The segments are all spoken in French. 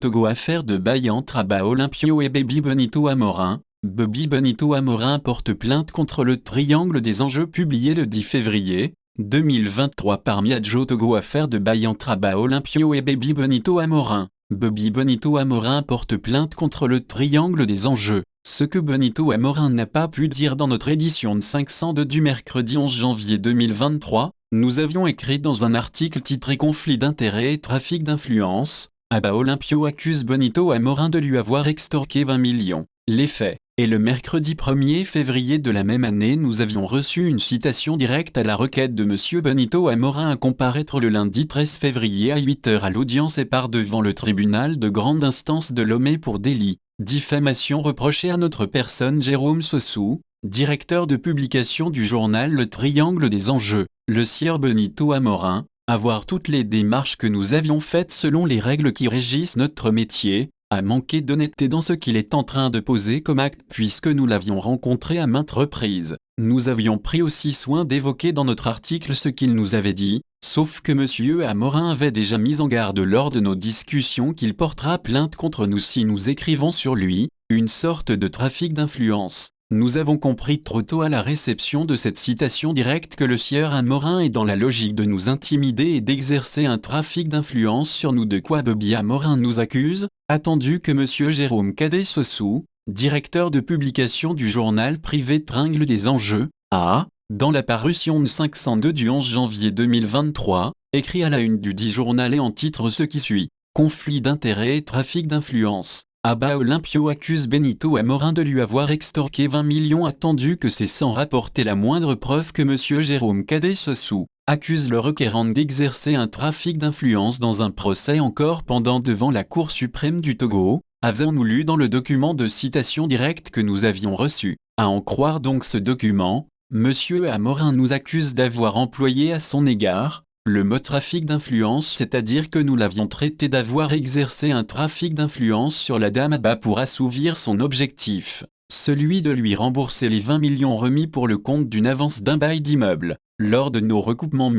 Togo affaire de bail entre Abba Olympio et Baby Bonito Amorin. Baby Bonito Amorin porte plainte contre le triangle des enjeux publié le 10 février 2023 par Miadjo. Togo affaire de bail entre Abba Olympio et Baby Bonito Amorin. Baby Bonito Amorin porte plainte contre le triangle des enjeux. Ce que Bonito Amorin n'a pas pu dire dans notre édition de 502 du mercredi 11 janvier 2023, nous avions écrit dans un article titré « Conflit d'intérêts et trafic d'influence ». Abba Olympio accuse Bonito Amorin de lui avoir extorqué 20 millions. Les faits. Et le mercredi 1er février de la même année, nous avions reçu une citation directe à la requête de M. Bonito Amorin à comparaître le lundi 13 février à 8 h à l'audience et par devant le tribunal de grande instance de Lomé pour délit, diffamation reprochée à notre personne. Jérôme Sossou, directeur de publication du journal Le Triangle des Enjeux, le sieur Bonito Amorin, avoir toutes les démarches que nous avions faites selon les règles qui régissent notre métier, a manqué d'honnêteté dans ce qu'il est en train de poser comme acte puisque nous l'avions rencontré à maintes reprises. Nous avions pris aussi soin d'évoquer dans notre article ce qu'il nous avait dit, sauf que M. Amorin avait déjà mis en garde lors de nos discussions qu'il portera plainte contre nous si nous écrivons sur lui, une sorte de trafic d'influence. Nous avons compris trop tôt à la réception de cette citation directe que le sieur Amorin est dans la logique de nous intimider et d'exercer un trafic d'influence sur nous, de quoi Baby Amorin nous accuse, attendu que M. Jérôme Cadet Sossou, directeur de publication du journal privé Triangle des Enjeux, a, dans la parution de 502 du 11 janvier 2023, écrit à la une du dit journal et en titre ce qui suit. Conflit d'intérêts et trafic d'influence. Abba Olympio accuse Bonito Amorin de lui avoir extorqué 20 millions, attendu que c'est sans rapporter la moindre preuve que M. Jérôme Cadet Sossou accuse le requérant d'exercer un trafic d'influence dans un procès encore pendant devant la Cour suprême du Togo, avons-nous lu dans le document de citation directe que nous avions reçu. À en croire donc ce document, M. Amorin nous accuse d'avoir employé à son égard le mot trafic d'influence, c'est-à-dire que nous l'avions traité d'avoir exercé un trafic d'influence sur la dame Abba pour assouvir son objectif, celui de lui rembourser les 20 millions remis pour le compte d'une avance d'un bail d'immeuble. Lors de nos recoupements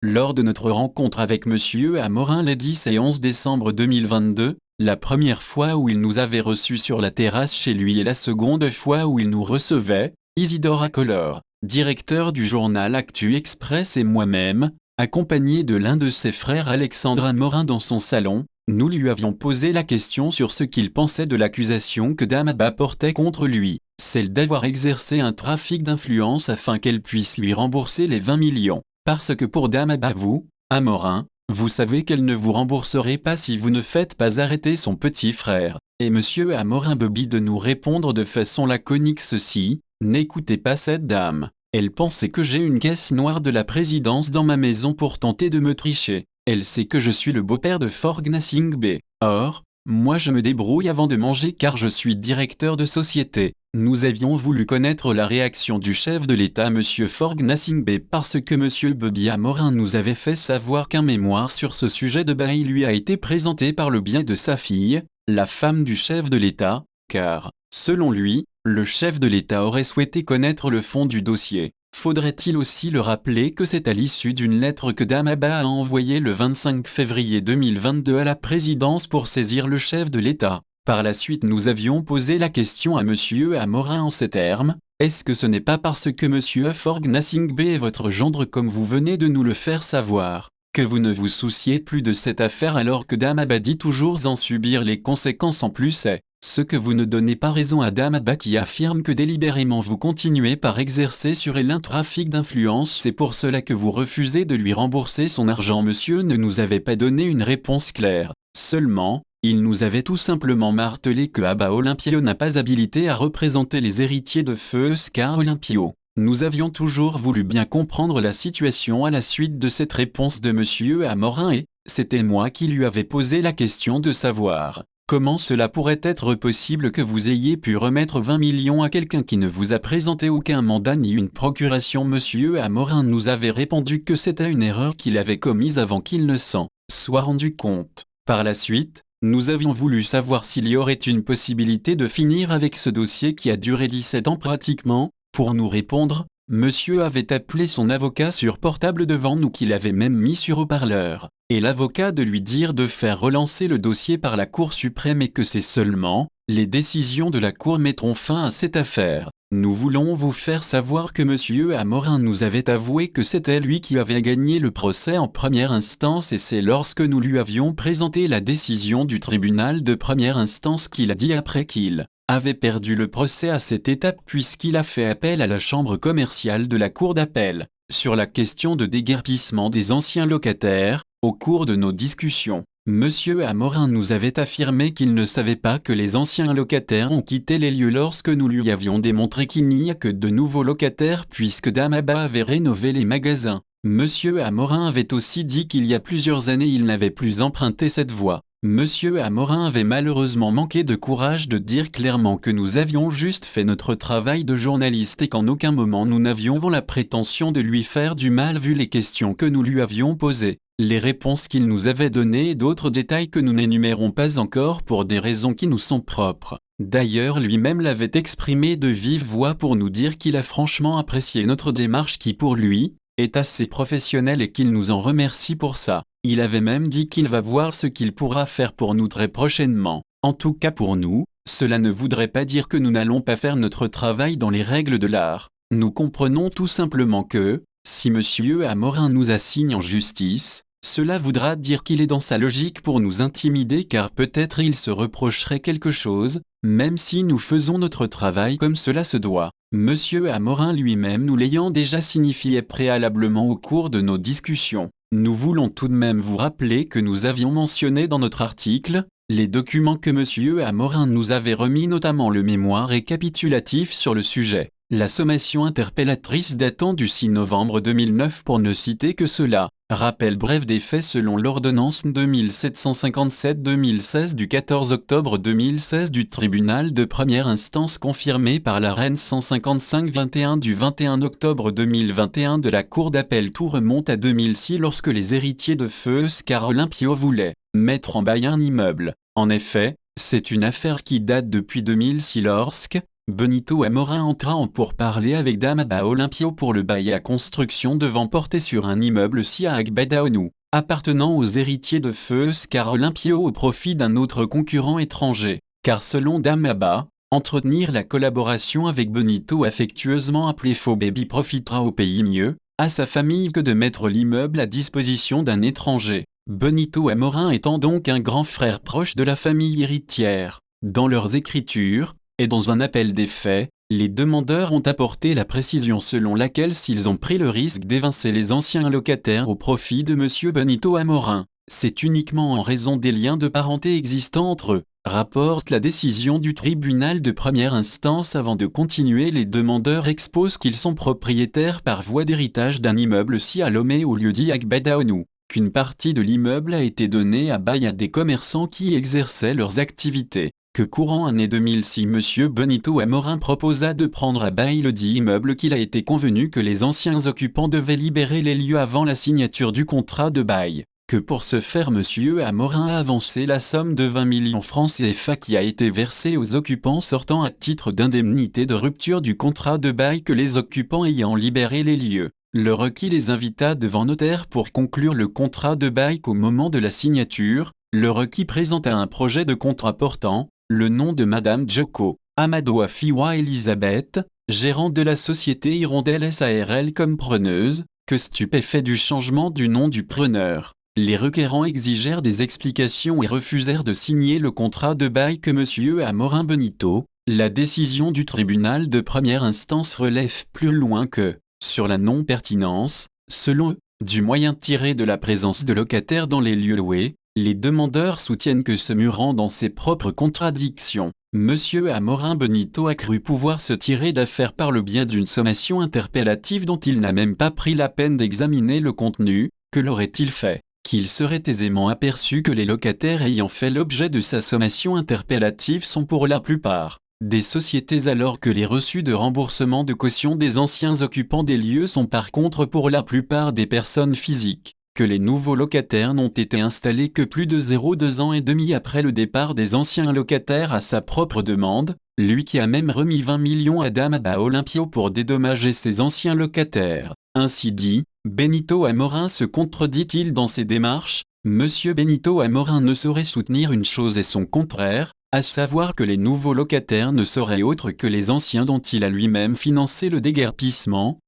lors de notre rencontre avec M. Amorin les 10 et 11 décembre 2022, la première fois où il nous avait reçus sur la terrasse chez lui et la seconde fois où il nous recevait, Isidore Acolor, directeur du journal Actu Express et moi-même, accompagné de l'un de ses frères Alexandre Amorin dans son salon, nous lui avions posé la question sur ce qu'il pensait de l'accusation que dame Abba portait contre lui, celle d'avoir exercé un trafic d'influence afin qu'elle puisse lui rembourser les 20 millions. Parce que pour dame Abba, vous, Amorin, vous savez qu'elle ne vous rembourserait pas si vous ne faites pas arrêter son petit frère. Et M. Amorin Bobby de nous répondre de façon laconique ceci: n'écoutez pas cette dame. Elle pensait que j'ai une caisse noire de la présidence dans ma maison pour tenter de me tricher. Elle sait que je suis le beau-père de Forgna Singbe. Or, moi je me débrouille avant de manger car je suis directeur de société. Nous avions voulu connaître la réaction du chef de l'État M. Forgna Singbe parce que M. Baby Amorin nous avait fait savoir qu'un mémoire sur ce sujet de bail lui a été présenté par le biais de sa fille, la femme du chef de l'État, car, selon lui, le chef de l'État aurait souhaité connaître le fond du dossier. Faudrait-il aussi le rappeler que c'est à l'issue d'une lettre que dame Abba a envoyée le 25 février 2022 à la présidence pour saisir le chef de l'État. Par la suite nous avions posé la question à M. Amorin en ces termes: est-ce que ce n'est pas parce que M. Forgna Singbe est votre gendre comme vous venez de nous le faire savoir, que vous ne vous souciez plus de cette affaire alors que dame Abba dit toujours en subir les conséquences? En plus est ce que vous ne donnez pas raison à dame Abba qui affirme que délibérément vous continuez par exercer sur elle un trafic d'influence. C'est pour cela que vous refusez de lui rembourser son argent. Monsieur ne nous avait pas donné une réponse claire. Seulement, il nous avait tout simplement martelé que Abba Olympio n'a pas habilité à représenter les héritiers de feu Oscar Olympio. Nous avions toujours voulu bien comprendre la situation à la suite de cette réponse de M. Amorin et c'était moi qui lui avais posé la question de savoir comment cela pourrait être possible que vous ayez pu remettre 20 millions à quelqu'un qui ne vous a présenté aucun mandat ni une procuration. M. Amorin nous avait répondu que c'était une erreur qu'il avait commise avant qu'il ne s'en soit rendu compte. Par la suite, nous avions voulu savoir s'il y aurait une possibilité de finir avec ce dossier qui a duré 17 ans pratiquement. Pour nous répondre, monsieur avait appelé son avocat sur portable devant nous qu'il avait même mis sur haut-parleur. et l'avocat de lui dire de faire relancer le dossier par la Cour suprême et que c'est seulement les décisions de la Cour mettront fin à cette affaire. Nous voulons vous faire savoir que M. Amorin nous avait avoué que c'était lui qui avait gagné le procès en première instance et c'est lorsque nous lui avions présenté la décision du tribunal de première instance qu'il a dit après qu'il avait perdu le procès à cette étape puisqu'il a fait appel à la chambre commerciale de la Cour d'appel. Sur la question de déguerpissement des anciens locataires, au cours de nos discussions, M. Amorin nous avait affirmé qu'il ne savait pas que les anciens locataires ont quitté les lieux lorsque nous lui avions démontré qu'il n'y a que de nouveaux locataires puisque Damaba avait rénové les magasins. M. Amorin avait aussi dit qu'il y a plusieurs années il n'avait plus emprunté cette voie. M. Amorin avait malheureusement manqué de courage de dire clairement que nous avions juste fait notre travail de journaliste et qu'en aucun moment nous n'avions la prétention de lui faire du mal vu les questions que nous lui avions posées, les réponses qu'il nous avait données et d'autres détails que nous n'énumérons pas encore pour des raisons qui nous sont propres. D'ailleurs lui-même l'avait exprimé de vive voix pour nous dire qu'il a franchement apprécié notre démarche qui pour lui est assez professionnelle et qu'il nous en remercie pour ça. Il avait même dit qu'il va voir ce qu'il pourra faire pour nous très prochainement. En tout cas pour nous, cela ne voudrait pas dire que nous n'allons pas faire notre travail dans les règles de l'art. Nous comprenons tout simplement que, si M. Amorin nous assigne en justice, cela voudra dire qu'il est dans sa logique pour nous intimider car peut-être il se reprocherait quelque chose, même si nous faisons notre travail comme cela se doit. M. Amorin lui-même nous l'ayant déjà signifié préalablement au cours de nos discussions. Nous voulons tout de même vous rappeler que nous avions mentionné dans notre article les documents que M. Amorin nous avait remis, notamment le mémoire récapitulatif sur le sujet, la sommation interpellatrice datant du 6 novembre 2009 pour ne citer que cela, rappel bref des faits selon l'ordonnance 2757-2016 du 14 octobre 2016 du tribunal de première instance confirmé par la REN 155-21 du 21 octobre 2021 de la Cour d'appel. Tout remonte à 2006 lorsque les héritiers de feu Oscar Olympio voulaient mettre en bail un immeuble. En effet, c'est une affaire qui date depuis 2006 lorsque Benito Amorin entra en pourparlers avec Damaba Olympio pour le bail à construction devant porter sur un immeuble si à Agbadaonou, appartenant aux héritiers de feu Oscar Olympio au profit d'un autre concurrent étranger, car selon Damaba, entretenir la collaboration avec Benito affectueusement appelé Faux Baby profitera au pays mieux, à sa famille que de mettre l'immeuble à disposition d'un étranger. Benito Amorin étant donc un grand frère proche de la famille héritière. Dans leurs écritures, et dans un appel des faits, les demandeurs ont apporté la précision selon laquelle s'ils ont pris le risque d'évincer les anciens locataires au profit de M. Benito Amorin, c'est uniquement en raison des liens de parenté existants entre eux, rapporte la décision du tribunal de première instance. Avant de continuer, les demandeurs exposent qu'ils sont propriétaires par voie d'héritage d'un immeuble si à Lomé au lieu-dit Agbadaonou, qu'une partie de l'immeuble a été donnée à bail à des commerçants qui exerçaient leurs activités, que courant année 2006 M. Benito Amorin proposa de prendre à bail le dit immeuble qu'il a été convenu que les anciens occupants devaient libérer les lieux avant la signature du contrat de bail, que pour ce faire M. Amorin a avancé la somme de 20 millions francs CFA qui a été versée aux occupants sortant à titre d'indemnité de rupture du contrat de bail que les occupants ayant libéré les lieux. Le requis les invita devant notaire pour conclure le contrat de bail qu'au moment de la signature, le requis présenta un projet de contrat portant le nom de Madame Joko Amado Afiwa Elisabeth, gérante de la société Hirondelle SARL comme preneuse, que stupéfait du changement du nom du preneur. Les requérants exigèrent des explications et refusèrent de signer le contrat de bail que M. Amorin Benito. La décision du tribunal de première instance relève plus loin que sur la non-pertinence, selon eux, du moyen tiré de la présence de locataires dans les lieux loués. Les demandeurs soutiennent que se murant dans ses propres contradictions, M. Amorin Benito a cru pouvoir se tirer d'affaire par le biais d'une sommation interpellative dont il n'a même pas pris la peine d'examiner le contenu. Que l'aurait-il fait? Qu'il serait aisément aperçu que les locataires ayant fait l'objet de sa sommation interpellative sont pour la plupart des sociétés alors que les reçus de remboursement de caution des anciens occupants des lieux sont par contre pour la plupart des personnes physiques, que les nouveaux locataires n'ont été installés que plus de 0,2 ans et demi après le départ des anciens locataires à sa propre demande, lui qui a même remis 20 millions à Damaba Olympio pour dédommager ses anciens locataires. Ainsi dit, Benito Amorin se contredit-il dans ses démarches? Monsieur Benito Amorin ne saurait soutenir une chose et son contraire, à savoir que les nouveaux locataires ne seraient autres que les anciens dont il a lui-même financé le déguerpissement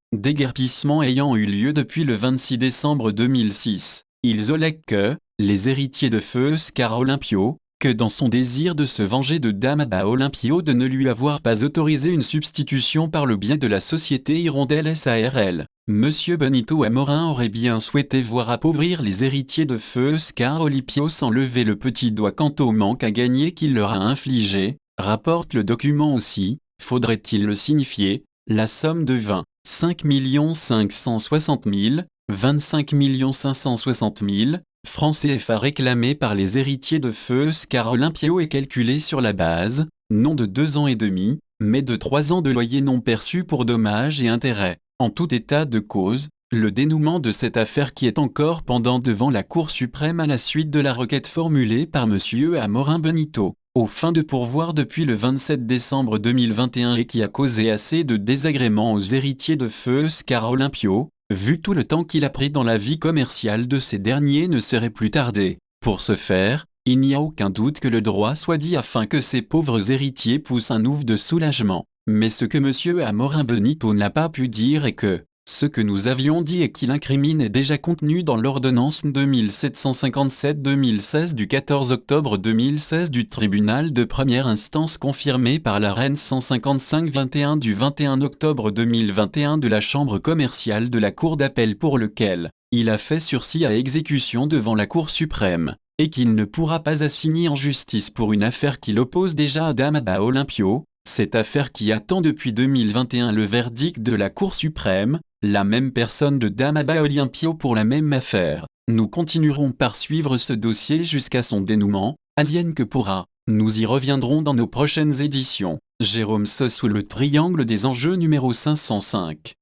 ayant eu lieu depuis le 26 décembre 2006. Ils allèguent que, les héritiers de feu Oscar Olympio, que dans son désir de se venger de Dama Olympio de ne lui avoir pas autorisé une substitution par le biais de la société Hirondelle SARL, Monsieur Benito Amorin aurait bien souhaité voir appauvrir les héritiers de feu Oscar Olympio sans lever le petit doigt quant au manque à gagner qu'il leur a infligé, rapporte le document aussi, faudrait-il le signifier, la somme de 25 560 000, 25 560 000, francs CFA réclamés par les héritiers de feu Oscar Olympio est calculée sur la base, non de 2 ans et demi, mais de 3 ans de loyer non perçu pour dommages et intérêts. En tout état de cause, le dénouement de cette affaire qui est encore pendant devant la Cour suprême à la suite de la requête formulée par Monsieur Amorin Benito, aux fins de pourvoir depuis le 27 décembre 2021 et qui a causé assez de désagréments aux héritiers de feu Oscar Olympio, vu tout le temps qu'il a pris dans la vie commerciale de ces derniers ne serait plus tardé. Pour ce faire, il n'y a aucun doute que le droit soit dit afin que ces pauvres héritiers poussent un ouf de soulagement. Mais ce que Monsieur Amorin Benito n'a pas pu dire est que, ce que nous avions dit et qu'il incrimine est déjà contenu dans l'ordonnance 2757-2016 du 14 octobre 2016 du tribunal de première instance confirmée par la reine 155-21 du 21 octobre 2021 de la chambre commerciale de la cour d'appel pour lequel il a fait sursis à exécution devant la Cour suprême, et qu'il ne pourra pas assigner en justice pour une affaire qu'il oppose déjà à Dama Olympio, cette affaire qui attend depuis 2021 le verdict de la Cour suprême, la même personne de Dama Olympio pour la même affaire. Nous continuerons par suivre ce dossier jusqu'à son dénouement, advienne que pourra. Nous y reviendrons dans nos prochaines éditions. Jérôme Sossou, le triangle des enjeux numéro 505.